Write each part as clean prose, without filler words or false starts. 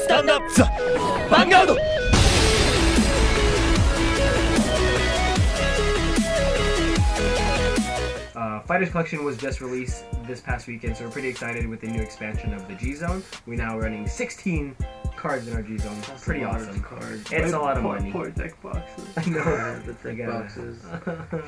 Stand up! Vanguard! Fighters Collection was just released this past weekend, so we're pretty excited with the new expansion of the G-Zone. We're now running 16 cards in our G-Zone. That's pretty awesome. Cards. It's a lot of money. Poor deck boxes. I know. The deck boxes.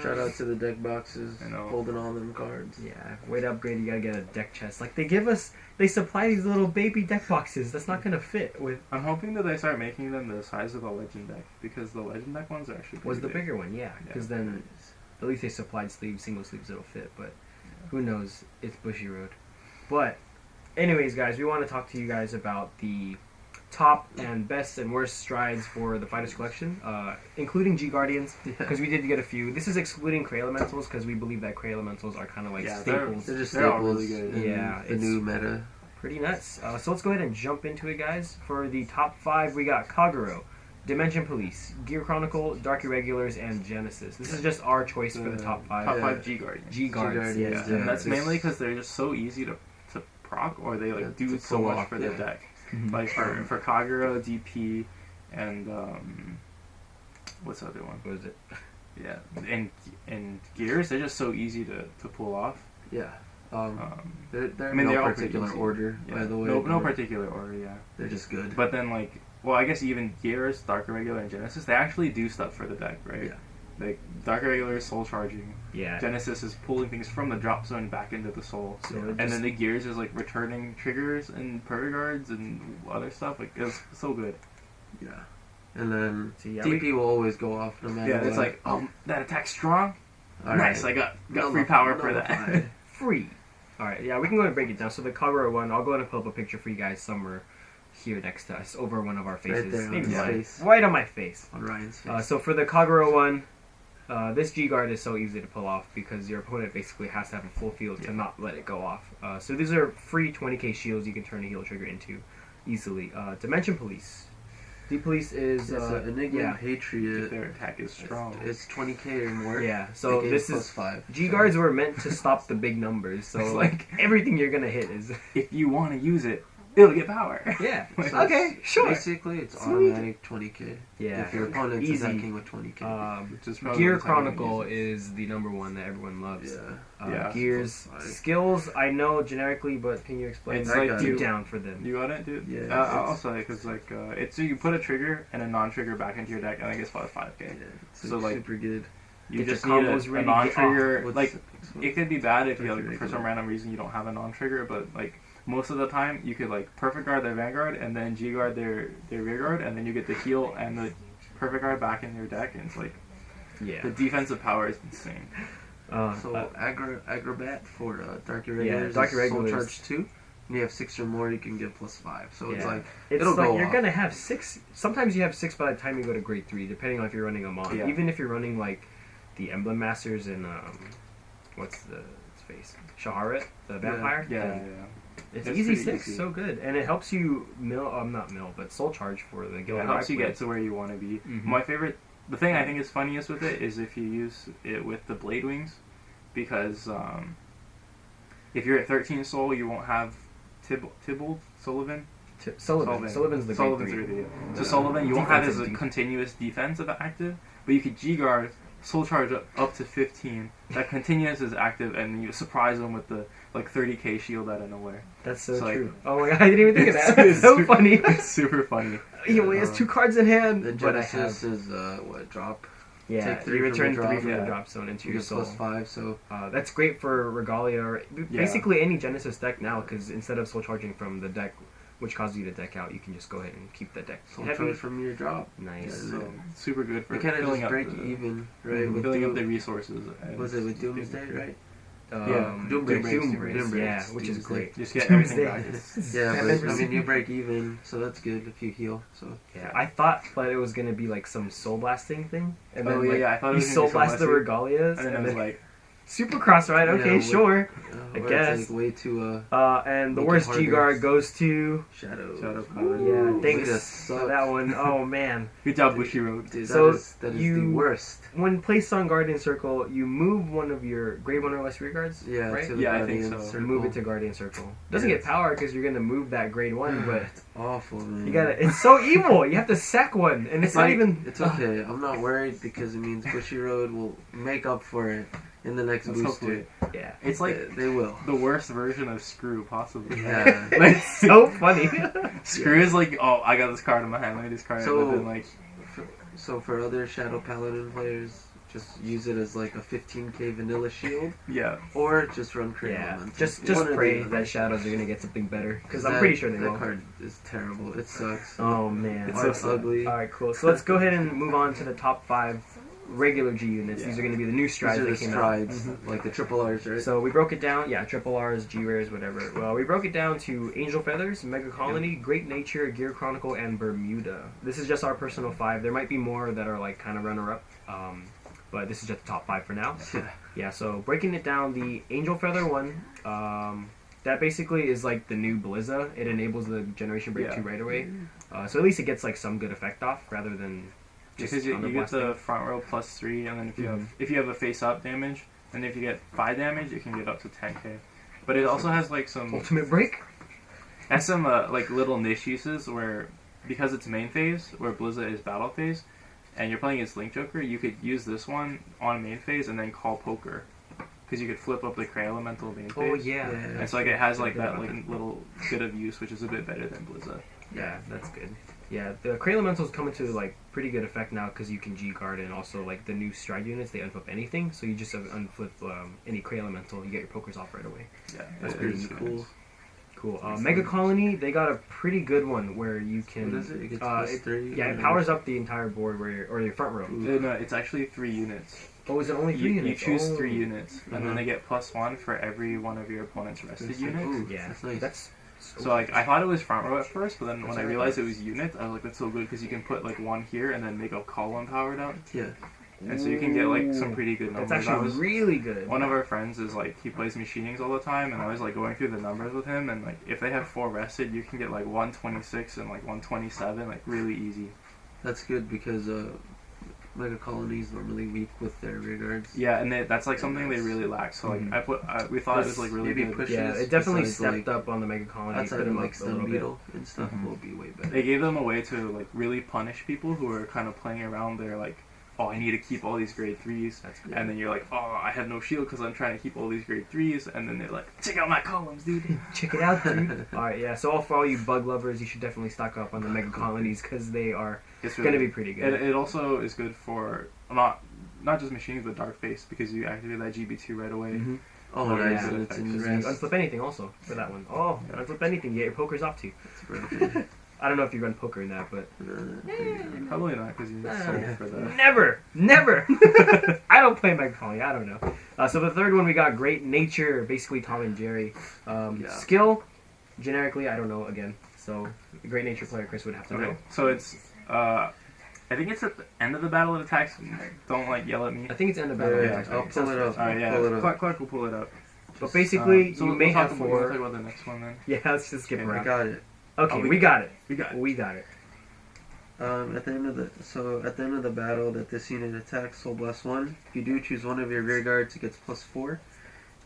Shout out to the deck boxes. Holding all them cards. Yeah, way to upgrade, you gotta get a deck chest. Like, they supply these little baby deck boxes. That's not gonna fit with... I'm hoping that they start making them the size of the Legend deck, because the Legend deck ones are actually Was the big. bigger one, yeah. Because then, at least they supplied sleeves, single sleeves, it'll fit. But who knows? It's Bushy Road. But, anyways, guys, we want to talk to you guys about the top and best and worst strides for the Fighters Collection, including G-Guardians, because we did get a few. This is excluding Cray Elementals, because we believe that Cray Elementals are kind of like staples. They're just They're all staples. really good. Yeah, the new meta. Pretty nuts. So let's go ahead and jump into it, guys. For the top 5, we got Kagero, Dimension Police, Gear Chronicle, Dark Irregulars, and Genesis. This is just our choice for the top 5. Top 5 G-Guardians. G-Guards, yeah. And that's mainly because they're just so easy to proc, or they do so much for the deck. Like for Kagero, DP, and what's the other one? What is it? Yeah, and Gears, they're just so easy to pull off. Yeah. They're they're all particular pretty order, by the way. No particular order, yeah. They're just good. But then, well, I guess even Gears, Dark Irregular, and Genesis, they actually do stuff for the deck, right? Yeah. Like, Dark Irregular is soul charging. Yeah. Genesis is pulling things from the drop zone back into the soul. So and then the Gears is, returning triggers and Perguards and other stuff. Like, it's so good. Yeah. And then So, yeah, DP will always go off no matter what. It's like, that attack's strong? All nice, right. I got free power for that. Free. Alright, yeah, we can go ahead and break it down. So the Kagero one, I'll go ahead and pull up a picture for you guys somewhere here next to us, over one of our faces. Right there on Maybe his mine. face. Right on my face. On Ryan's face. So for the Kagero one, this G-Guard is so easy to pull off because your opponent basically has to have a full field to not let it go off. So these are free 20k shields you can turn a heal trigger into easily. Dimension Police. D-Police is... Enigma Patriot. Their attack is strong. It's 20k or more. Yeah, so this is... +5. G-Guards were meant to stop the big numbers, so everything you're gonna hit is... If you want to use it, it'll get power. Yeah. So Okay, sure. Basically, it's Sweet. automatic 20k. Yeah. If your opponent's Easy. attacking with 20k. Which is probably Gear the time to Chronicle use it. is the number one that everyone loves. Yeah. Gears, +5. skills, I know generically, but can you explain It's like deep down for them? You got it, dude? Yeah, I'll say it, because, it's so you put a trigger and a non-trigger back into your deck, and I think it's about 5k. Yeah, it's So, super good. You Get just your need combos a ready, non-trigger. What's- It could be bad if you, Perfect for some regular. random reason, you don't have a non-trigger, but, most of the time, you could, perfect guard their Vanguard, and then G-guard their rear guard, and then you get the heal and the perfect guard back in your deck, and it's Yeah. the defensive power is insane. Agrobat for Dark Irregulars Dark is Soul Irregulars. Charge 2. And you have 6 or more, you can get +5. So it's It's it'll like go you're off. gonna have 6. Sometimes you have 6 by the time you go to grade 3, depending on if you're running a mon. Yeah. Even if you're running the Emblem Masters and what's his face? Shaharet, the vampire. Yeah. It's It's easy pretty 6, easy. so good, and it helps you not mill, but soul charge for the It Gilded helps you Rifle. get to where you want to be. Mhm. The thing I think is funniest with it is if you use it with the Blade Wings, because if you're at 13 soul, you won't have Sullivan's Sullivan's the grade 3. really. So Sullivan, you won't have as a Defensive continuous defense active, but you could G-guard, soul charge up to 15. That continuous is active, and you surprise them with the 30k shield out of nowhere. That's so It's true. Oh my god, I didn't even think of that. That's so funny. It's super funny. He only has 2 cards in hand. The But I have. Genesis is drop. Yeah, take 3 you from return the 3 drop. from the Yeah. drop zone into You your get soul. +5. So That's great for Regalia, or basically any Genesis deck now, because instead of soul charging from the deck, which causes you to deck out, you can just go ahead and keep the deck Soul heavy. Charge from your drop. Nice. Yeah, So super good for You kind of filling just up break the, even, right? With filling up Doom- the resources. Was it with Doomsday, right? Doombrace, yeah, which is great. Just get everything back. Yeah, but you break even, so that's good if you heal. So Yeah, I thought it was gonna be some soul blasting thing, and then I thought it you was soul gonna be blast the Soul Blasting, Regalias, and then it was Supercross ride. Okay, Yeah, sure. I or guess. It's like way too. And the make it worst harder. G-Guard goes to... Shadow. Yeah, thanks That for that one. Oh, man. Good job, Bushiroad. Dude, So that is you- the worst. When placed on Guardian Circle, you move one of your grade 1 or less rear guards, Yeah, right? to the Yeah, I think Guardian so. Circle. You move it to Guardian Circle. Doesn't Yeah, get power because you're going to move that grade 1, but It's awful, man. you gotta... It's so evil. You have to sack one, and it's not like, even... It's okay. I'm not worried because it means Bushiroad will make up for it in the next Let's booster. hopefully. Yeah. It's like They will. the worst version of Screw, possibly. Yeah. Like, it's so funny. Screw is like, oh, I got this card in my hand, let me discard it. So- But then, like, So for other Shadow Paladin players, just use it as like a 15k vanilla shield, yeah. or just run Crit Yeah. Momentum. Just One or the pray other. that Shadows are going to get something better, because I'm That- pretty sure they that will. card is terrible. It sucks. Oh, man. It's Art's so ugly. Alright, cool. So let's go ahead and move on to the top 5 regular G units. Yeah. These are going to be the new strides These are that the came strides, out. like the triple R's, right? So we broke it down, triple R's, G rares, whatever. Well, we broke it down to Angel Feathers, Mega Colony, Great Nature, Gear Chronicle, and Bermuda. This is just our personal 5. There might be more that are like kind of runner-up, but this is just the top 5 for now. Yeah, so breaking it down, the Angel Feather one, that basically is like the new Blizza. It enables the Generation Break 2 right away. So at least it gets like some good effect off rather than just Because you get underblasting. the front row +3, and then if you have a face-up damage, and if you get 5 damage, it can get up to 10k. But it also has like some Ultimate Break? like little niche uses where, because it's main phase, where Blizza is battle phase, and you're playing against Link Joker, you could use this one on main phase and then call poker, because you could flip up the Cray Elemental main phase. Oh, yeah. And so like it has like that like little bit of use, which is a bit better than Blizza. Yeah, that's good. Yeah, the Cray Elementals come into like pretty good effect now because you can G-Guard, and also like the new stride units, they unflip anything, so you just unflip any Cray Elemental, you get your pokers off right away. Yeah, That's It pretty is neat. cool. Cool. Mega Colony, they got a pretty good one where you can... What is it? It gets +3. Yeah, it powers up the entire board or your front row. No, it's actually 3 units. Oh, is it only 3 You units? choose Oh. 3 units, and then they get +1 for every one of your opponent's rested units. Ooh, Yeah, that's nice. that's... So like I thought it was front row at first, but then when I That's realized it right. was units, I was like, that's so good because you can put like 1 here and then make a column power down, Yeah. and so you can get like some pretty good numbers. That's I actually was- really good. One of our friends is like, he plays machinings all the time, and I was like going through the numbers with him, and like if they have 4 rested, you can get like 126 and like 127 like really easy. That's good because Mega Colony's normally weak with their rear guards. Yeah, and that's like something they really lack. So like we thought it was like really Maybe good. push- Yeah, it definitely besides, stepped like, up on the Mega Colony. Outside put of them like up a little Stun bit. Beetle and stuff will be way better. They gave them a way to like really punish people who are kind of playing around. They're like, oh, I need to keep all these grade 3s. That's good. And then you're like, oh, I have no shield because I'm trying to keep all these grade 3s. And then they're like, check out my columns, dude. Check it out, dude. Alright, yeah, so for all you bug lovers, you should definitely stock up on the Mega Colonies because they are It's going to be pretty good. It also is good for not just machines, but dark face, because you activate that GB2 right away. Mm-hmm. Oh, Oh, nice. yeah. And it's in You rest. unflip anything also for that one. Oh, unflip anything, you get your pokers off too. It's broken. I don't know if you run poker in that, but Probably not, because you sold for that. never. I don't play Mega Colony. I don't know. So the third one we got Great Nature, basically Tom and Jerry. Skill, generically, I don't know again. So the Great Nature player Chris would have to know. Okay, so it's I think it's at the end of the battle it attacks. Don't like yell at me. I think it's end of battle. Yeah, I'll pull it up. Alright, yeah. Pull it up. Clark will pull it up. But basically, So you we'll may talk have about, we'll talk 4. about the next one then. Yeah, let's just skip Okay, I around. got it. Okay, Oh, we got it. We got it. We got it. At the end of the battle that this unit attacks, Soul Blast 1, if you do choose one of your rear guards, it gets +4.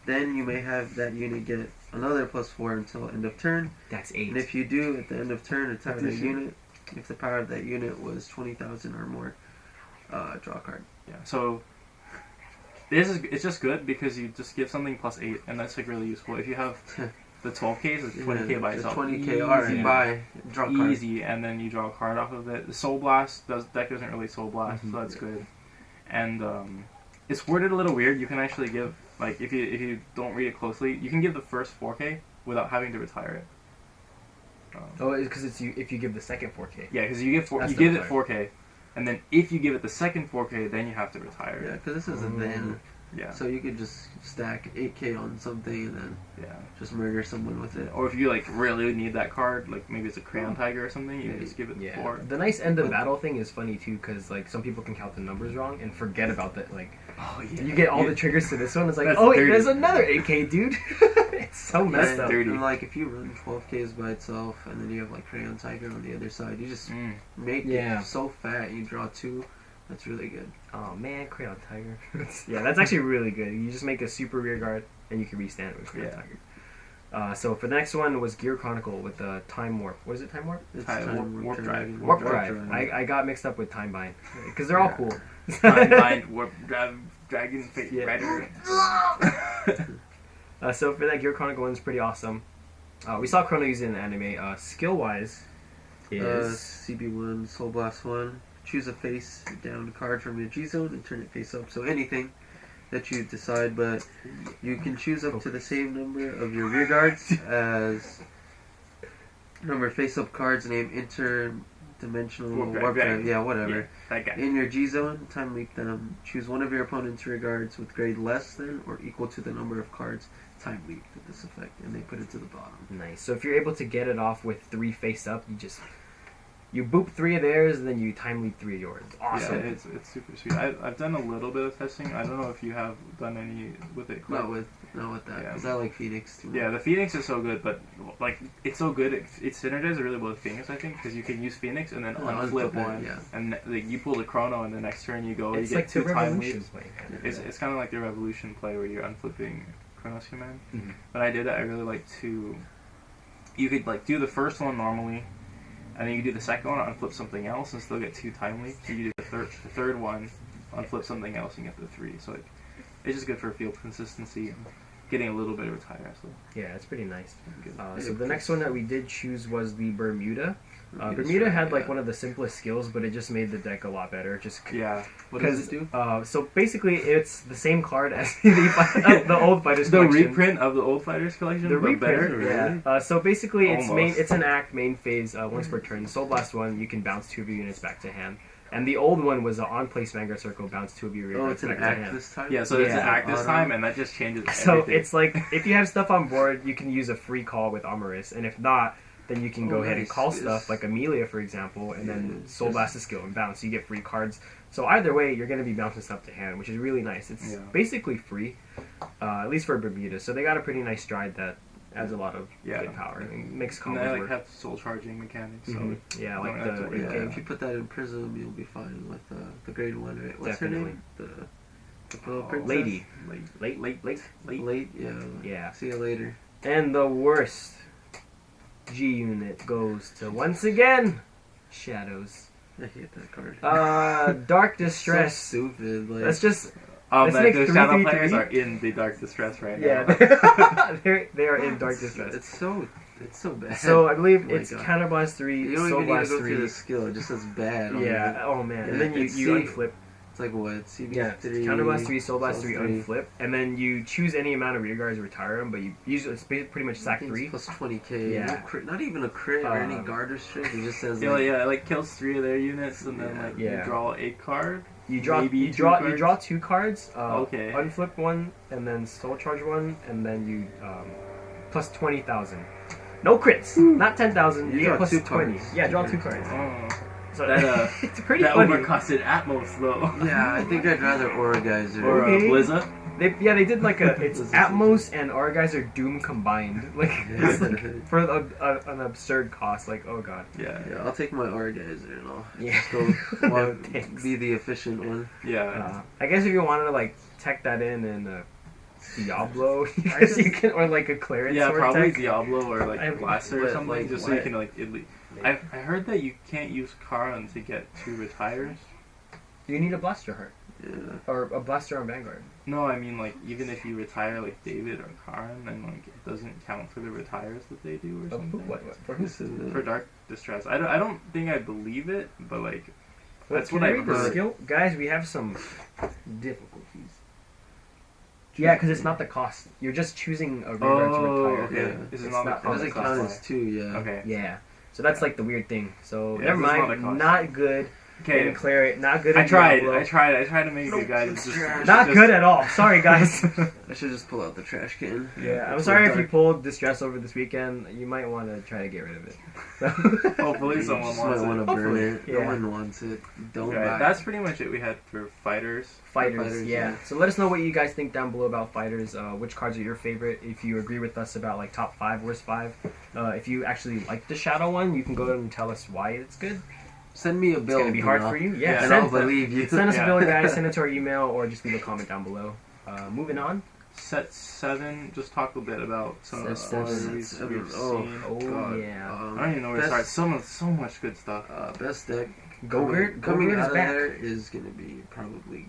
Then you may have that unit get another +4 until end of turn. That's 8. And if you do at the end of turn attack that unit, if the power of that unit was 20,000 or more, draw a card. Yeah. So it's just good because you just give something +8, and that's like really useful. If you have the 12Ks, it's 20k by the itself. 20k, alright, Easy. buy, draw a card. Easy, and then you draw a card off of it. The Soul Blast deck doesn't really Soul Blast, so that's good. And it's worded a little weird. You can actually give, like, if you don't read it closely, you can give the first 4K without having to retire it. Oh, it's because it's if you give the second 4K. Yeah, because you give That's you the give it retire. 4K, and then if you give it the second 4K, then you have to retire Yeah, it. because this is a then. Yeah. So you could just stack 8K on something and then just murder someone with it. Or if you like really need that card, like maybe it's a Crayon Tiger or something, you can just give it 4. The nice end of battle thing is funny too, because like some people can count the numbers wrong and forget about that. Like, you get all the triggers to this one. It's like, That's oh wait, dirty. there's another 8K, dude. It's so messed up. dirty. And like if you run 12Ks by itself and then you have like Crayon Tiger on the other side, you just make it so fat. You draw 2. That's really good. Oh man, Crayon Tiger. Yeah, that's actually really good. You just make a super rear guard and you can restand it with Crayon Tiger. So for the next one was Gear Chronicle with the Time Warp. What is it, Time Warp? It's Warp Drive. Warp Drive. I got mixed up with Time Bind because they're all cool. Time Bind, Warp Drive, Dragon Fate Rider. So for that Gear Chronicle one's pretty awesome. We saw Chrono use it in the anime. Skill wise, is CB1 Soul Blast 1. Choose a face down card from your G zone and turn it face up. So anything that you decide, but you can choose up to the same number of your rear guards as number face up cards named interdimensional warp drive. Yeah, whatever. Yeah, that guy. In your G zone, time leap them. Choose one of your opponent's rear guards with grade less than or equal to the number of cards time leap with this effect, and they put it to the bottom. nice. So if you're able to get it off with 3 face up, you boop 3 of theirs and then you time leap 3 of yours. Awesome. Yeah, it's super sweet. I've done a little bit of testing. I don't know if you have done any with it. Not with that, because I like Phoenix too much. Yeah, the Phoenix is so good, but like it's so good. It synergizes really well with Phoenix, I think, because you can use Phoenix and then unflip one, and like you pull the Chrono, and the next turn you go. It's you like get 2 the time Revolution leaps. play. It's kind of like the Revolution play where you're unflipping Chronos Command. Mm-hmm. When I did it, I really like to. You could like do the first one normally. And then you do the second one, unflip something else, and still get 2 time leaps. You do the third one, unflip something else, and get the 3. So like, it's just good for field consistency and getting a little bit of retire. So Yeah, it's pretty nice. So the next one that we did choose was the Bermuda. Bermuda had like one of the simplest skills, but it just made the deck a lot better. what does it do? So basically, it's the same card as the old Fighters The collection. reprint of the old Fighters collection, The but reprint, better. yeah. So basically, Almost. it's an act main phase once per turn. Soul Blast 1, you can bounce 2 of your units back to hand. And the old one was an on-place Vanguard Circle, bounce 2 of your Oh, units it's an back to act hand. this time? Yeah, so it's an Yeah. act this time, and that just changes So everything. it's like, if you have stuff on board, you can use a free call with Amorous, and if not, then you can go ahead and nice. call Yes. stuff like Amelia, for example, and then Yeah, Soul yes. Blast a skill and bounce. You get free cards. So either way, you're going to be bouncing stuff to hand, which is really nice. It's basically free, at least for Bermuda. So they got a pretty nice stride that adds a lot of good power and makes and combos they like work. have soul charging mechanics. So Mhm. like, Yeah, you like don't have to the worry about If you put that in Prism, you'll be fine with the grade 1, right? What's her name? The little princess? Lady. late. Late, yeah. Yeah. See you later. And the worst G unit goes to, once again, Shadows. I hate that card. Dark So Distress. stupid. Like, That's just... Like make the 3, shadow 3, players 3. are in the dark distress right now. Yeah, they are in Dark Distress. It's so bad. So I believe Oh my it's God. Counterblast 3, You don't Soul even need to Blast go through 3. the skill. It just says bad. Yeah, oh man. And Yeah, then you it's unflip. It's like what? CB3. Yeah, Counterblast 3, Soul Blast 3, unflip. And then you choose any amount of rear guards, retire them, but you usually, it's pretty much sack 3. Plus 20k. Yeah. No crit, not even a crit or any guard restrict. It just says like, It like kills 3 of their units, and then like you draw a card. You draw Maybe you 2 draw cards? you draw 2 cards. Okay. Unflip 1 and then Soul Charge 1 and then you plus 20,000. No crits, not 10,000. You You get draw plus 2 20. cards. Yeah, draw 2 cards. Oh, So that it's pretty that funny. overcosted Atmos though. Yeah, I think I'd rather Aura Geyser. Or Okay. Blizza. They did like it's Atmos and Argeyser Doom combined. Like it's like for an absurd cost. Like, oh god. Yeah. Yeah, I'll take my Aura Geyser and I'll Yeah. just go No, thanks. be the efficient one. Yeah. I guess if you wanted to like tech that in Diablo, because you can, or like a clearance. Yeah, sword probably tech. Diablo or like Blaster or But, something, like, just so you what? can like at least. I heard that you can't use Karan to get 2 retires. You need a blaster heart Yeah. or a blaster on Vanguard. No, I mean like even if you retire like David or Karan, then like it doesn't count for the retires that they do or something. What? For who? This is For Dark Distress, I don't think I believe it, but like that's Can what I I've read the heard. skill? Guys, we have some difficulties. Yeah, because it's not the cost. You're just choosing a rear guard to retire. okay. Yeah. This is It's not not- the It cost. doesn't count as 2, yeah. Okay. Yeah. So that's like the weird thing. So Yeah, never this is not a mind. cost. Not good. Okay, and clear it. Not good. I at tried Diablo. I tried to make it, guys. it's Just, trash. Not good at all. Sorry, guys. I should just pull out the trash can. Yeah, I'm It's sorry like if you dark. pulled distress over this weekend. You might want to try to get rid of it. So Hopefully You someone just wants might want it. to burn Hopefully, it. yeah. No one wants it. Don't Okay, buy that's pretty much it we had for fighters. Fighters, Fighters, yeah. yeah. So let us know what you guys think down below about fighters. Which cards are your favorite? If you agree with us about like top 5, worst 5. If you actually like the Shadow one, you can go ahead and tell us why it's good. Send me a It's bill. gonna be hard know, for you. Yeah, Yeah, and send, I'll believe you. send us Yeah. a bill, guys. Send it to our email or just leave a comment down below. Moving on. Set 7, just talk a bit about some of the Set stuff 7. we've Set seen. 7. Oh, Oh God. yeah. I don't even know where to best- start. So much good stuff. Best deck Gogurt coming is out of back. there is gonna be probably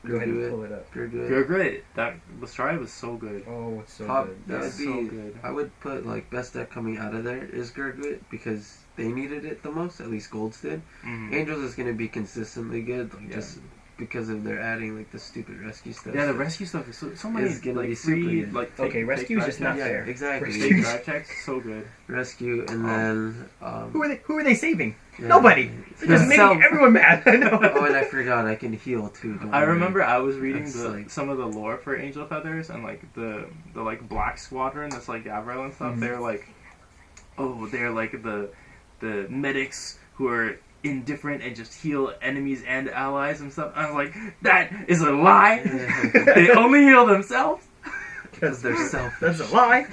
Go ahead and Gurgit. pull it up. Gurgit. You're great. That Lestrade was so good. Oh, it's so Top, good. that It's would so be. good. I would put like best deck coming out of there is Gurgit because they needed it the most. At least Golds did. Mhm. Angels is gonna be consistently good, like, Yeah. just because of their adding like the stupid rescue stuff. Yeah, the rescue stuff is so many It's gonna like be super free good. like Okay, rescue is just not yeah, fair. exactly. Rescue- Fake drive checks, so good. Rescue and then Who are they saving? yeah. Nobody. They're just making Themselves. everyone mad. I know. Oh, and I forgot I can heal too. Don't I worry. remember I was reading That's the like- some of the lore for Angel Feathers and like the like Black Squadron that's like Gavril and stuff. Mhm. They're like, oh, they're like the medics who are indifferent and just heal enemies and allies and stuff. I was like, that is a lie. They only heal themselves. because they're selfish. That's a lie.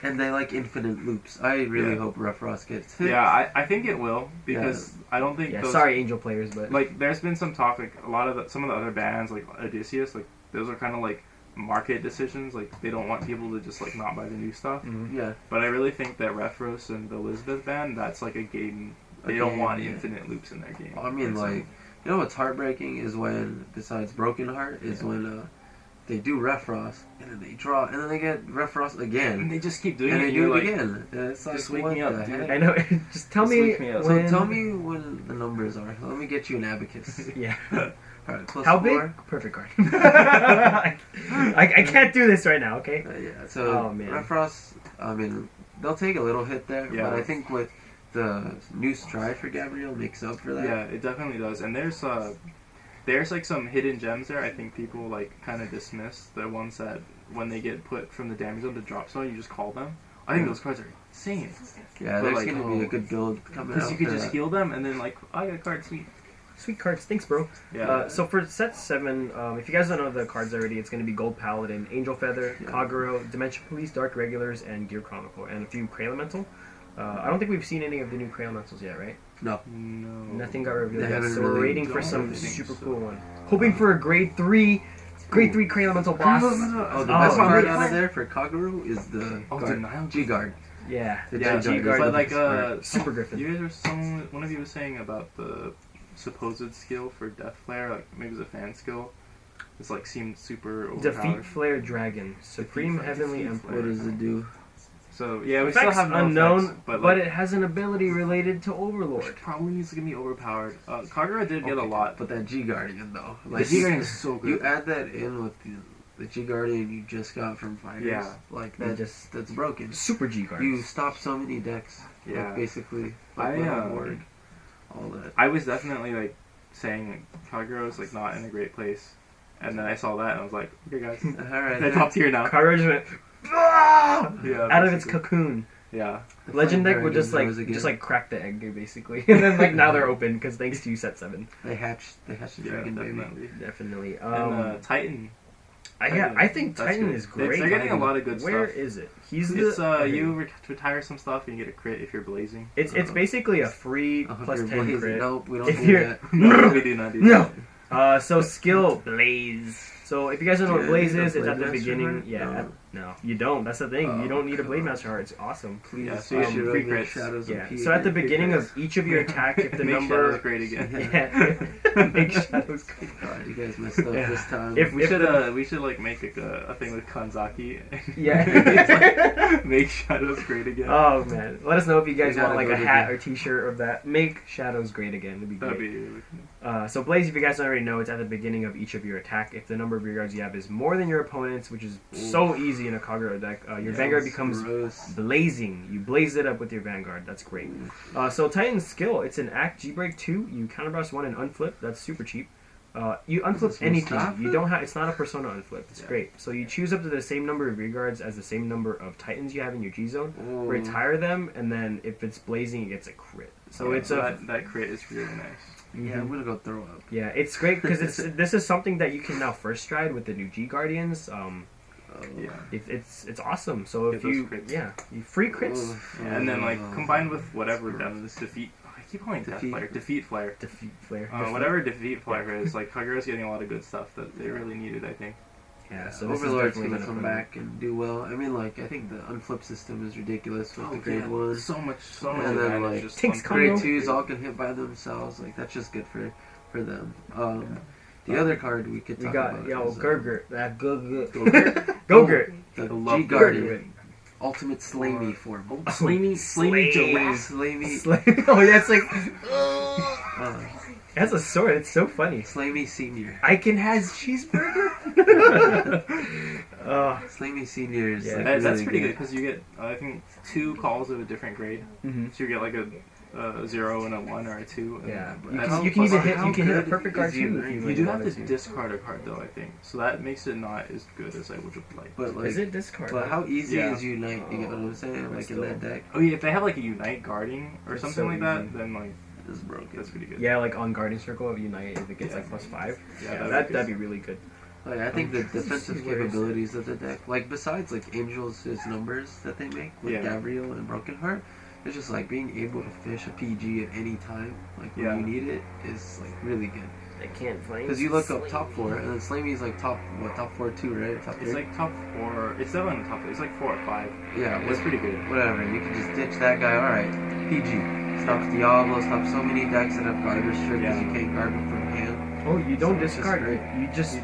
And they like infinite loops. I really Yeah. hope Rough Ross gets hit. Yeah, I think it will because I don't think Yeah, those, sorry, Angel players, but like there's been some talk like a lot of some of the other bands like Odysseus, like those are kind of like market decisions, like they don't want people to just like not buy the new stuff. Mhm. Yeah. But I really think that Refros and the Elizabeth band, that's like a game. They don't game, want yeah. infinite loops in their game. I mean, And so- like, you know what's heartbreaking is when, besides Broken Heart, is when they do Rough Ross and then they draw and then they get Rough Ross and again they just keep doing and it. they and do you're it like, again. And it's like, just wake what me up, the dude. heck? I know. Just tell Just me. wake me up. So When... tell me when the numbers are. Let me get you an abacus. Yeah. Alright, plus How 4. big? Perfect card. I can't do this right now. Okay. Yeah, so Oh, man. Rough Ross, I mean, they'll take a little hit there, Yeah. but I think with the new stride for Gabriel makes up for that. yeah, it definitely does. And there's like some hidden gems there. I think people like kind of dismiss the ones that when they get put from the damage zone to drop zone, you just call them. I think those cards are insane Yeah, But, there's like, going to be a good build coming out. because you could for just that. heal them and then like, I got a card, sweet. Sweet cards. Thanks, bro. Yeah. So for set 7, if you guys don't know the cards already, it's going to be Gold Paladin, Angel Feather, Yeah. Kaguro, Dimension Police, Dark Regulars, and Gear Chronicle, and a few Cray Elemental. I don't think we've seen any of the new Cray Elementals yet, right? No. No. Nothing got revealed They yet, haven't so we're really waiting for done some anything, super so- cool one. Hoping for a grade 3 Cray Elemental boss. Oh, the Oh, best wait, card wait, out wait. of there for Kaguru is the Oh, guard. Denial G-Guard. Yeah. The Yeah, G-Guard. G-Guard. is But the like best Super Griffin. you guys were one of you was saying about the supposed skill for Death Flare, like maybe it was a fan skill. It's like seemed super overpowered. Defeat Flare Dragon, Supreme Defeat Heavenly Flare. Emperor. What does it do? So yeah, we Effects still have no unknown, effects, but, but like, it has an ability related to which Overlord. probably is gonna be overpowered. Kagura did get a Okay, lot, But that G-Guardian, though. the G-Guardian is so good. You add that in with the G-Guardian you just got from Fighters. Yeah. Like, You that's broken. Super G cards. You stop so many decks. Yeah. Like, basically. I, Like, Ward, all that. I was definitely like saying Kagura is like not in a great place, and then I saw that and I was like, okay guys, Alright. I top tier now. Card just went Yeah, out of its basically. cocoon. Yeah, The Legend deck Vanguard would just rose again. like crack the egg basically, and then like now they're open because thanks to set 7. They hatched the yeah, dragon, baby. definitely. Definitely. And Titan, I think that's Titan good. is great. They're getting a lot of good Where stuff. is it? He's It's the you retire some stuff and you get a crit if you're blazing. It's basically a free Oh, plus you're 10 blazing. crit. Nope, we don't If do you're- that. No, we do not do No. that. So skill Blaze. So if you guys don't know what Yeah, Blaze you need a is, it's at the Blade Master beginning. heart? Yeah, No. no, you don't. That's the thing. Oh, You don't need a Blade God. Master heart. It's awesome. Please, Yeah, so you should free free crits. Shadows Yeah. of So at the P. beginning of each of your attack, if the Make number Shadows great again. yeah, make shadows great. God, you guys messed up Yeah. this time. If We should like make a thing with Kanzaki. Yeah. Make Shadows great again. Oh man, let us know if you guys We want gotta like a go hat to or T-shirt of that. Make shadows great again. It'd be That'd great. be really So Blaze, if you guys already know, it's at the beginning of each of your attack. If the number of your guards you have is more than your opponent's, which is so easy crazy in a Kagura deck. Your Vanguard becomes gross. blazing. You blaze it up with your Vanguard. That's great. So Titan's skill, it's an Act G-Break 2. You counterblast 1 and unflip. That's super cheap. You unflip anything. You don't have. It's not a Persona unflip. It's great. So you choose up to the same number of rear guards as the same number of Titans you have in your G zone. Retire them, and then if it's blazing, it gets a crit. So it's that crit is really nice. Yeah, I'm gonna go throw up. Yeah, it's great because this is something that you can now first stride with the new G Guardians. It's awesome. So if you free crits, and then like combined with whatever this defeat. I keep calling Death Flare. Defeat Flare. Whatever Defeat Flare is, like Kagura's getting a lot of good stuff that they really needed, I think. Yeah, so Overlord's gonna come back and do well. I mean, like, I think the unflip system is ridiculous with the grade 1. So much and then, like, grade 2s all can hit by themselves. Like, that's just good for them. The other card we could talk about is Gurgurt. That Gogurt. The G-Guardian. Ultimate Slamey form. Slamey Giraffe. Oh, yeah, it's like... That's a sword. It's so funny. Slamey Senior. Icon has cheeseburger. Slamey Senior is like that's really pretty good because you get I think 2 calls of a different grade. Mm-hmm. So you get like a 0 and a 1 or a 2. Yeah, you can even hit. You can hit a perfect card too. You do have to discard a card though, I think. So that makes it not as good as I would have liked. But like, is it discard? But how easy is Unite? You get what I'm saying? Like still. in that deck. Oh yeah, if they have like a Unite Guarding or It's something so like that, easy. then like It's broken. that's pretty good. Yeah, like on Guardian Circle of Unite, if it gets like +5. Yeah, that'd be really good. Like, I think the defensive capabilities of the deck, like besides like Angels' numbers that they make with Gabriel and Broken Heart, it's just like being able to fish a PG at any time, like when you need it, is like really good. I can't find. Because you look up top 4, and then Slamey's like top 4 too, right? Top 3? It's like top 4. It's definitely in the top 3. It's like 4 or 5. Yeah, it's pretty good. Whatever, you can just ditch that guy. All right, PG stops Diablo, stops so many decks that have guard restrict because you can't guard them from hand. Oh, you don't discard it. You just you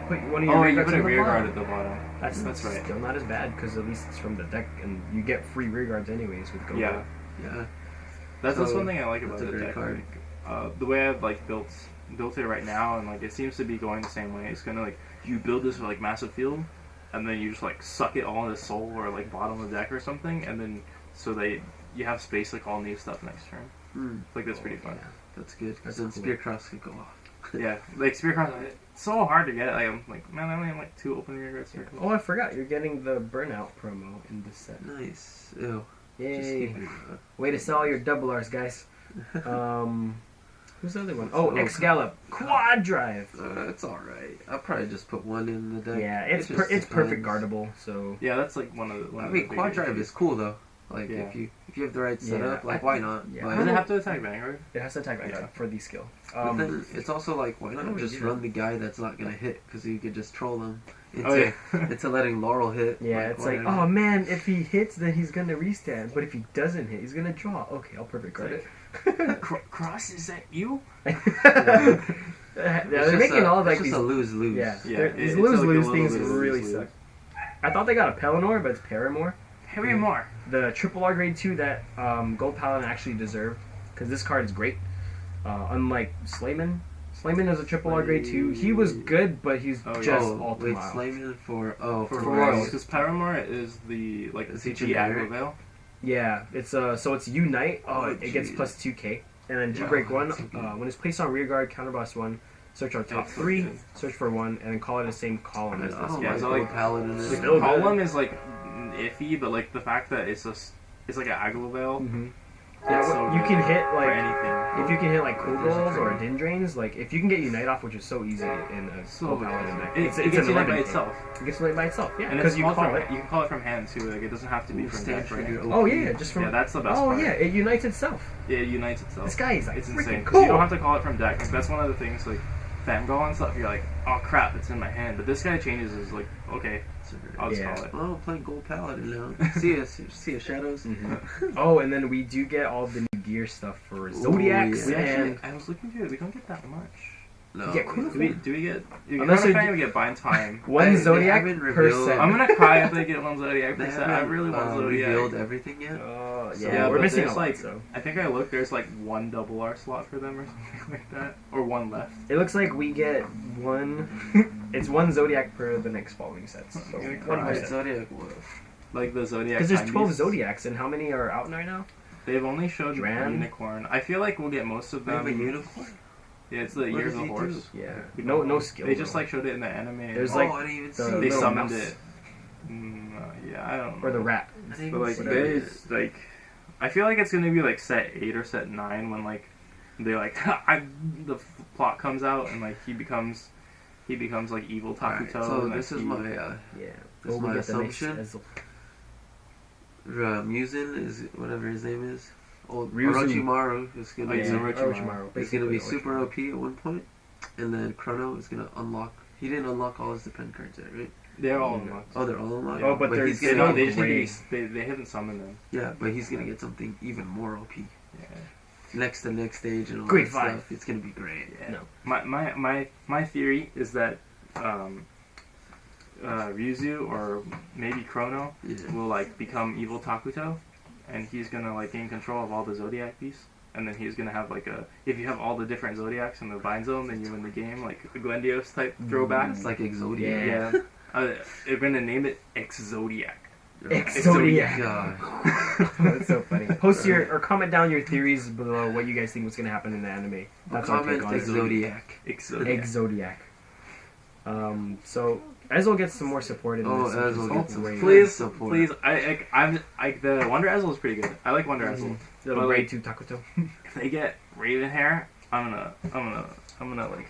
put one of your you put a rear rear guard guard at the bottom. That's right. Still not as bad because at least it's from the deck and you get free rear guards anyways with Go. Yeah. That's one thing I like about that's the a great deck. card. The way I've like built it right now, and like it seems to be going the same way. It's kind of like you build this like massive field, and then you just like suck it all into soul or like bottom of the deck or something, and then you have space like all new stuff next turn. Like that's pretty fun. Yeah, that's good. Because then Spearcross could go off. Yeah, like Spearcross, it's so hard to get. Like I'm like, man, I only have like 2 open rear guard circles. Oh, I forgot. You're getting the Burnout promo in this set. Nice. Ew. Yay. Just keep it Way to sell all your double Rs, guys. Who's the other one? Oh, X Gallop. Quad Drive. It's alright. I'll probably just put 1 in the deck. Yeah, it's perfect guardable, so... Yeah, that's like one of the... I mean, Quad Drive is cool, though. Like, if you have the right setup, like, why not? Yeah. Like, Does it have to attack Vanguard? It has to attack Vanguard for the skill. But then it's also like, why not just run the guy that's not gonna hit? Because you could just troll him into letting Laurel hit. Yeah, it's like, oh man, if he hits, then he's gonna restand. But if he doesn't hit, he's gonna draw. Okay, I'll perfect guard it. Cross, is that you? They're making all like these. these a lose-lose. These lose-lose things really suck. I thought they got a Pelennor, but it's Paramore. Paramore. The triple R grade 2 that Gold Paladin actually deserved, because this card is great. Unlike Slayman. Slayman is a triple R grade 2. He was good, but he's just all too mild. Slayman for Royals. Because Paramore is the CG aggro veil. Yeah, it's so it's Unite. It gets plus 2k, and then G-Break 1. When it's placed on rear guard, counterblast 1. Search our top 3. Search for 1, and then call it the same column as this. Yeah, so like Paladin. The column is like iffy, but like the fact that it's like an aggro veil. Mm-hmm. Yeah, so you can hit like anything. If you can hit like Kobolds or Dindrains, like if you can get Unite off, which is so easy in a Gold Paladin deck. It gets Unite by itself. It gets Unite by itself, yeah. And because you call it. You can call it from hand too. Like it doesn't have to be from deck. Oh yeah, just from. Yeah, that's the best part. part. Oh yeah, it unites itself. Yeah, it unites itself. This guy is like it's freaking insane. cool. You don't have to call it from deck. Like, that's one of the things. Like Vanguard and stuff, you're like, oh crap, it's in my hand. But this guy changes is like, okay, I'll just call it. Oh, playing Gold Paladin now. see ya, Shadows. Mm-hmm. Oh, and then we do get all the new gear stuff for Zodiacs. And I was looking through it. We don't get that much. No. Do we get? Unless we get Bind Time. One Zodiac per set. I'm gonna cry if they get one Zodiac per set. I really want Zodiac. Revealed everything yet? Yeah, we're missing a lot, like. So. I think I looked. There's like 1 double R slot for them or something like that, or 1 left. It looks like we get 1 It's one zodiac per the next following sets. So one per Alright, set. Zodiac Wolf. Like the Zodiac. Because there's time 12 beasts. zodiacs, and how many are out right now? They've only showed Dran? Unicorn. I feel like we'll get most of We have them. a unicorn? Yeah, it's the What Year does of the he Horse. Yeah. No skill. They just though. like showed it in the anime. There's Oh, like I didn't even the see they little summoned mouse. it. Yeah, I don't know. Or the rat. I didn't But even like see whatever. that. there's like, I feel like it's gonna be like set 8 or set 9 when like they like the plot comes out and like he becomes like evil Takuto. Alright, so and, like, this is he- my Yeah. This is we my get the next assumption. Ezel. Musin is whatever his name is. Old Ryuzu. Orochimaru is gonna Oh, be yeah. Orochimaru. He's gonna be Basically super Orochimaru. OP at one point, and then Chrono is gonna unlock. He didn't unlock all his depend cards yet, right? They're all Yeah. unlocked. Oh, they're all unlocked. Oh, but they're he's They, gonna still don't, get, they just need great. to be, they haven't summoned them. yeah, but he's gonna get something even more OP. Yeah. Next to next stage and all Great that fight. stuff. It's gonna be great. Yeah. No. My theory is that Ryuzu or maybe Chrono Yeah. will like become evil Takuto, and he's gonna like gain control of all the Zodiac beasts, and then he's gonna have like a if you have all the different Zodiacs in the bind zone, then you win the game, like a Glendios type throwback. It's like Exodia. Yeah. They're gonna name it X Zodiac. Exodia. God. That's so funny. Post your or comment down your theories below what you guys think was gonna happen in the anime. That's our take Comment on it. Exodiac. X Zodiac. Exodiac. So Ezel gets some more support in Oh, this. which is Ezel gets some great. Please, support. please. The Wonder Ezel is pretty good. I like Wonder Ezel. The But, grade like, 2 Takuto. If they get Raven hair, I'm gonna like.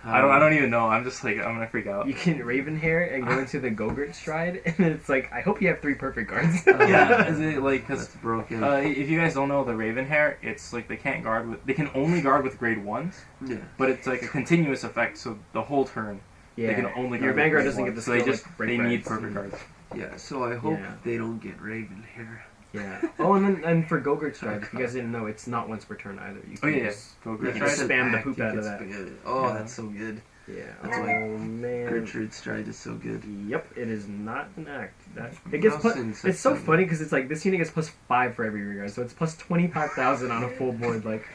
I don't even know. I'm just like I'm gonna freak out. You can Raven hair and go into the Gogurt stride, and it's like I hope you have 3 perfect cards. Yeah, is it like That's because broken. if you guys don't know the Raven hair, it's like they can't guard with. They can only guard with grade 1s, yeah. but it's like a continuous effect. So the whole turn, they can only guard your with Vanguard grade doesn't 1. get the So they skill just like break they need reds. perfect cards. Yeah, so I hope Yeah. they don't get Raven hair. Yeah. Oh, and for Gogurt stride, if you guys didn't know, it's not once per turn either. You Oh can yeah, just, go You grade can It's just an spam the act, poop you out can of that. spam it. Oh, Yeah. that's so good. Yeah. That's oh like man. Gertrude stride is so good. Yep, it is not an act. That it gets plus. Nelson's It's so such a- funny because it's like this unit gets plus 5 for every regard, so it's plus 25,000 on a full board. Like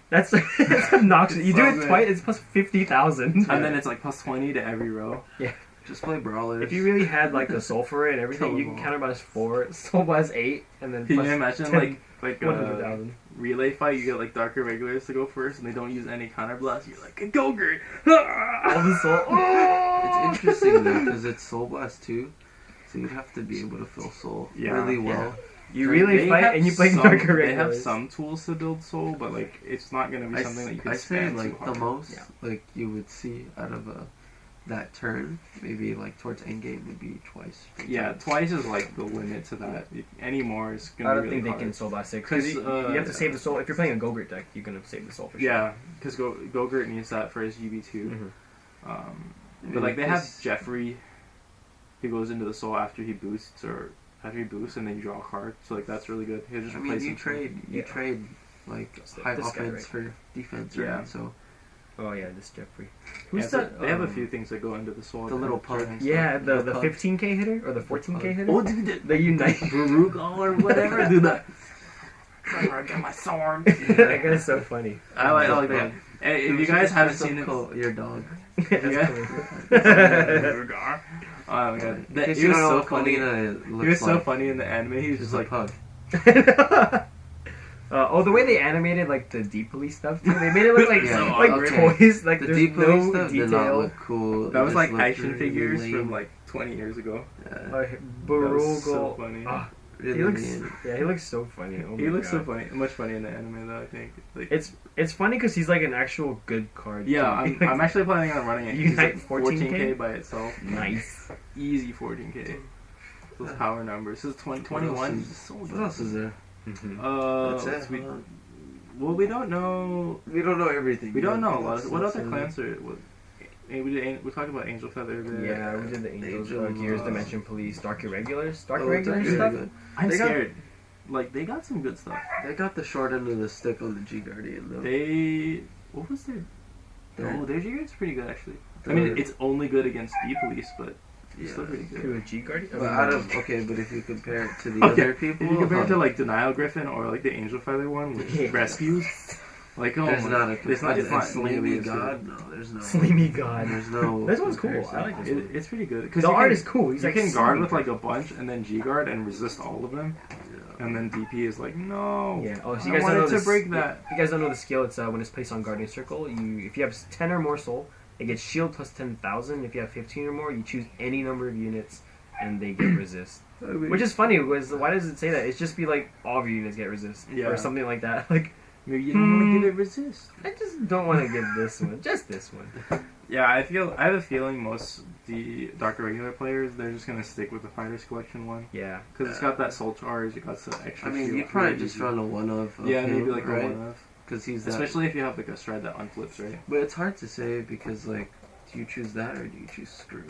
that's it's obnoxious. You do So it good. twice, it's plus 50,000. And then it's like plus 20 to every row. Just play Brawlers. If you really had like the soul for it and everything, Kill you them can all. counter blast 4, soul blast 8, and then Can plus you imagine 10, like 100,000. relay fight? You get like darker regulars to go first, and they don't use any counter blast. You're like a Gogurt. All the soul. It's interesting though because it's Soul Blast 2, so you'd have to be able to fill Soul Yeah. really well. You really They fight have and you play some- darker They have regulars. some tools to build soul, but like it's not gonna be I something that you can say spam like too the hard. most Yeah. like you would see out of that turn, maybe like towards endgame would be twice. Yeah, twice is like the limit to that. Any more is gonna I don't be really think they hard. can soul blast 6 because 'Cause, you have to save the soul. If you're playing a Gogurt deck, you're gonna save the soul for sure. Yeah, because Gogurt needs that for his GB2. Mhm. But like they have Because- Jeffrey, he goes into the soul after he boosts and then you draw a card. So like that's really good. He'll just I replace mean, you him. trade Yeah. like This high guy, offense right? for defense, Yeah. right? So Oh yeah, this Jeffrey. Yeah, Who's so that? they have a few things that go into the soul. The little pug. Yeah, the The pug. 15k hitter or the 14k hitter. Oh, dude, The Unite. Baruch or whatever. Do that. I get my sword. That guy's so funny. I like that. Hey, if you guys haven't seen it, call your dog. Rugar. Oh my god, In that, case he you was don't know so what funny. Kalina He looks was so like. funny in the anime. He was She's just a like, pug. Oh, the way they animated like the deep police stuff too. They made it look like Yeah, like okay. toys. Like The there's deep no police stuff did not detail. look cool. that It was just like looked action really figures lame. from like 20 years ago. Yeah, Like That was so Barugal. funny. Ah, really he looks. lame. Yeah, he looks so funny. Oh He my looks so God. funny, much funny in the anime though. I think. Like, It's funny because he's like an actual good card. yeah, too. I'm actually planning on running it. He's Unite like 14K? 14k by itself. nice. Easy 14k. Those power numbers. This is 21. What else Is so What else is there? That's That's it. We, huh? well, we don't know. We don't know everything. We don't know a What lot. else What is other there? clans are? We talked about Angel Feather. Yeah, we did the Angels, Angel, Gears, Dimension Police, Dark Irregulars, Dark Oh, Irregulars they're stuff. good. I'm They got- scared. Like they got some good stuff. They got the short end of the stick on the G Guardian though. They what was their? They're- Oh, their G-Guard's pretty good actually. I they're- mean, it's only good against D police, but it's yeah. still pretty good. Who, G Guardian? But out of but if you compare it to the Okay, other people, If you compare it to like Denial Griffin or like the Angel Feather one with Yeah. rescues, Like, oh There's my, not a it's not Sleepy as God. good. No, there's no. Sleepy God. There's no. This one's cool. comparison. I like this one. It's pretty good because The art is cool. He's you like can guard sleepy. with like a bunch and then G guard and resist all of them, and then DP is like no. Yeah. Oh, so you I guys don't know wanted this. to break that. You guys don't know the skill. It's when it's placed on Guardian Circle. If you have 10 or more soul, it gets shield plus 10,000. If you have 15 or more, you choose any number of units, and they get resist. Which is funny because why does it say that? It's just be like all of your units get resist or something like that. Like Maybe you don't want to give it resist. I just don't want to give this one. Just this one. Yeah, I have a feeling most the Doctor Regular players they're just gonna stick with the Fighters Collection one. Yeah. Because it's got that soul charge, it got some extra. I mean, shield you probably really just easy. run a one of. Yeah, maybe him, like right? a one of. Because he's that. Especially if you have like a shred that unflips, right? But it's hard to say because like, do you choose that or do you choose screw?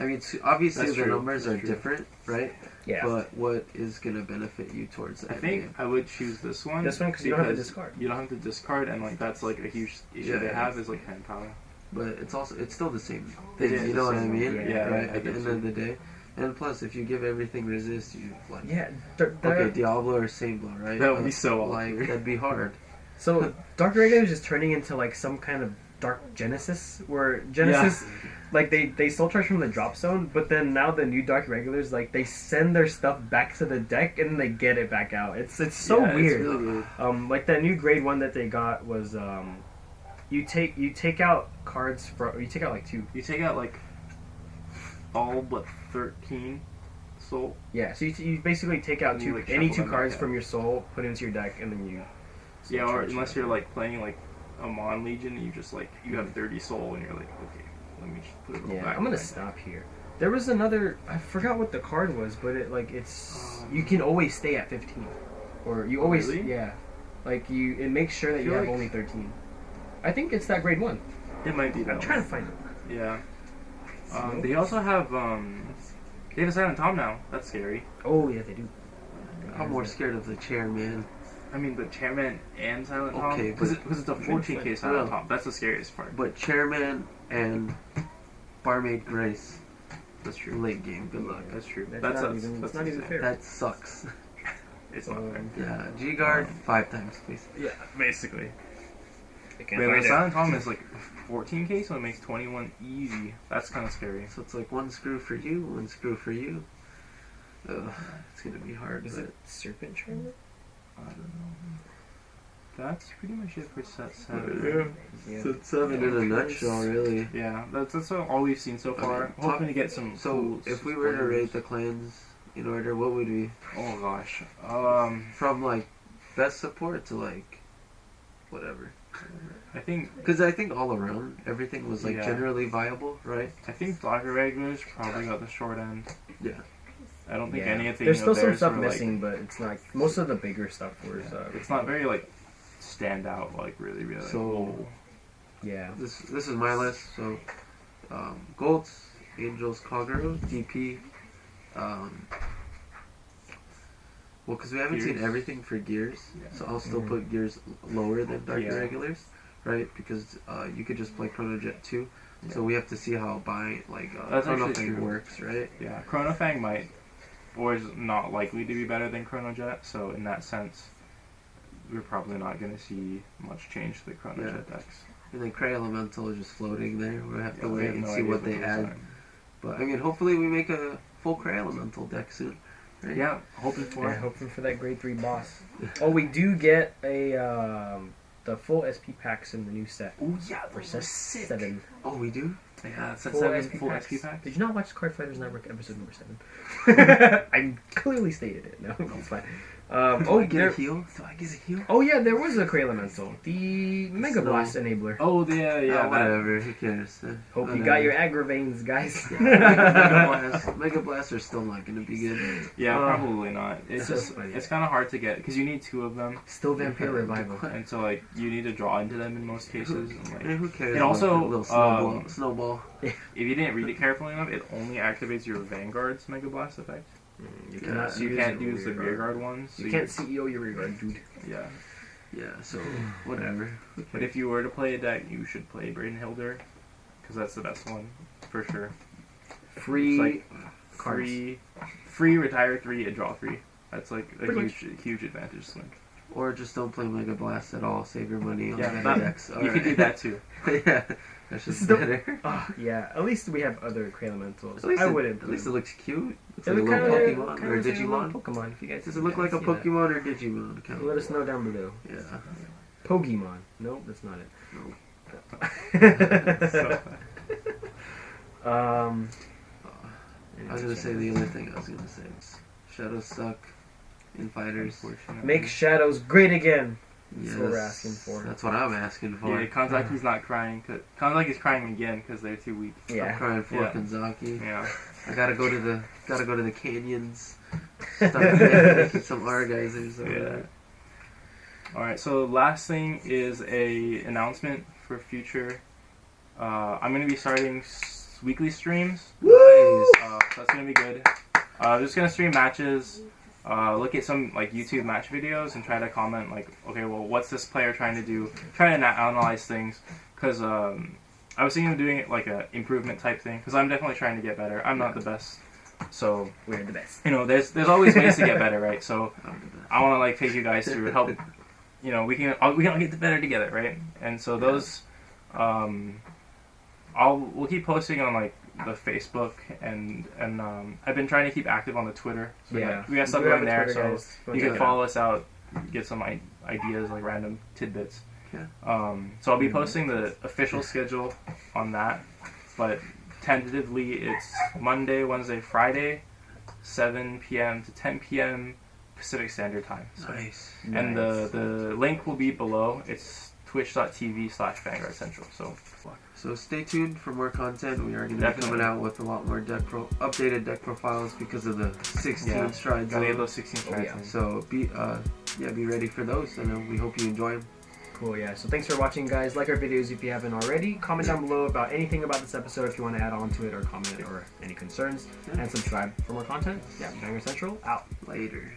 I mean, obviously That's the true. numbers That's are true. different, right? Yeah. But what is gonna benefit you towards that? I think game? I would choose this one. This one because you don't have to discard. You don't have to discard, and like that's like a huge issue Yeah. they have is like hand power. But it's still the same It thing. is You the know what I same mean? one. Yeah, Right. I At the get end you. of the day, and plus, if you give everything resist, you like. Yeah. Okay, Diablo or Saint right? That would be so like awkward. that'd be hard. So Dark Regular is just turning into like some kind of Dark Genesis, where Genesis, like they soul charge from the drop zone, but then now the new Dark Regulars like they send their stuff back to the deck and they get it back out. It's so Yeah, weird. It's really weird. Like that new grade one that they got was you take out cards from you take out like 2. You take out like all but 13 soul. Yeah, so you basically take out And you, 2 like, any shuffle 2 them cards back from your soul, put it into your deck, and then you. Yeah, or charge unless them. you're like playing like a Mon Legion, you just like you have 30 soul and you're like, okay, let me just put it all Yeah, back. I'm in gonna my stop here. There was another. I forgot what the card was, but it's you can always stay at 15, or you always Really? yeah, like it makes sure that I you feel have like- only 13. I think it's that grade 1. It might be that. I'm trying to find it. Yeah. They also have they have a Silent Tom now. That's scary. Oh yeah, they do. I'm more scared of the chair, man. I mean, the Chairman and Silent Tom. Okay, because but- it's a 14K Silent No. Tom. That's the scariest part. But Chairman and Barmaid Grace, That's true. late game. Good luck. That's true. That's That's not even. that's It's not even insane. fair. That sucks. It's not fair. Yeah, G guard 5 times, please. Yeah, basically. I can't But find the it. Silent Tom is like 14K, so it makes 21 easy. That's kind of scary. So it's like 1 screw for you, 1 screw for you. Ugh, it's gonna be hard. Is but it Serpent Charmer? I don't know. That's pretty much it for set 7. Yeah. So it's 7 in a nutshell, really. Yeah, that's all we've seen so far. Okay, Hoping to get some. So cool if we were to spoilers. rate the clans in order, what would we? Oh gosh. From like best support to like whatever. I think Because I think all around everything was like Yeah. generally viable, right? Doctor Regulars probably got the short end. Yeah. I don't think Yeah. anything. There's still of some theirs stuff were, like- missing, but it's not. Most of the bigger stuff was. It's not very like stand out like really. So- whoa. Yeah. This is my list. So Golds, Angels, Kagero, DP. Well, because we haven't seen Gears. everything for gears, Yeah. so I'll still Mhm. put gears lower than Dark Yeah. Regulars, right? Because you could just play Chrono Jet 2, so we have to see how That's Chrono actually thing true. works, right? Yeah, Chrono Fang might, or is not likely to be better than Chrono Jet. So in that sense, we're probably not going to see much change to the Chrono Yeah. Jet decks. And then Cray Elemental is just floating there. We'll have to Yeah, we wait have and no see idea what they those add. are. But I mean, hopefully we make a full Cray Elemental deck soon. Right? Yeah, hoping for Yeah, it. hoping for that grade 3 boss. Oh, we do get a the full SP packs in the new set Oh yeah, for those set are sick. 7. Oh, we do. Yeah, set Full 7 SP full packs. SP pack. Did you not watch Cardfighters Network episode number 7? I clearly stated it. No, it's fine. Do I get there- a heal? Do I get a heal? Oh yeah, there was a Cray Elemental, the Mega Snow. Blast enabler. Oh yeah, yeah. Oh, whatever. Who cares? Hope you got your aggro veins, guys. Mega Blast are still not going to be good. Yeah, Oh. probably not. It's So just funny. it's kind of hard to get because you need 2 of them, Still Vampire Revival. and so like you need to draw into them in most cases. And, like, Who cares? It about also, that little snowball. if you didn't read it carefully enough, it only activates your Vanguard's Mega Blast effect. You Yeah, cannot So you use can't your use the rear rear guard. guard ones. So You can't CEO your rear guard, dude. Yeah. Yeah, so whatever. But if you were to play a deck, you should play Braden-Hilder, because that's the best one, for sure. Free It's like cards. free retire 3 and draw 3. That's like a Pretty huge advantage swing. Or just don't play Mega Blast at all. Save your money on Yeah, better that- decks. You could do that too. Yeah, that's This just is the- better. Yeah, at least we have other Elementals. At least I it, wouldn't. At least it looks cute. Looks It like a look little kinda- Pokemon kinda or looks like a little Digimon. Pokemon. If you guys Does it look like a see that. Pokemon or Digimon? Comment Let us below. know down below. Yeah. Pokemon. Nope, that's not it. Nope. um. I was gonna say the other thing I was gonna say. Shadows suck in fighters. Make Shadows great again. Yes, That's what we're asking for. That's what I'm asking for. Yeah, Kanzaki's not crying. Kanzaki's crying again because they're too weak. I'm Yeah. crying for Yeah. Kanzaki. Yeah. I gotta go to the canyons. Start making some R-geysers over Yeah. there. All right. So last thing is a announcement for future. I'm gonna be starting weekly streams. Nice. So that's gonna be good. Just gonna stream matches. Look at some like YouTube match videos and try to comment like, okay, well, what's this player trying to do? Try to analyze things because I was thinking of doing it like a improvement type thing because I'm definitely trying to get better. I'm not the best, so We're the best. you know, there's always ways to get better, right? So I'm the best. I want to like take you guys through help. You know, we can all get better together, right? And so those, we'll keep posting on like the Facebook and I've been trying to keep active on the Twitter. So we got stuff We have going a there, Twitter, so guys. Go you check can it follow us out, get some ideas like random tidbits. Yeah. So I'll be posting the official schedule on that, but tentatively it's Monday, Wednesday, Friday, 7 p.m. to 10 p.m. Pacific Standard Time. So. Nice. And Nice. the link will be below. It's twitch.tv/Vanguard Central. So stay tuned for more content. We are going to be Definitely. coming out with a lot more updated deck profiles because of the 16 Yeah. strides. Gotta get on. those 16 strides yeah. in. So be ready for those, and we hope you enjoy them. Cool, yeah. So thanks for watching, guys. Like our videos if you haven't already. Comment down below about anything about this episode if you want to add on to it or comment or any concerns. Yeah. And subscribe for more content. Yeah, Vanguard Central, out. Later.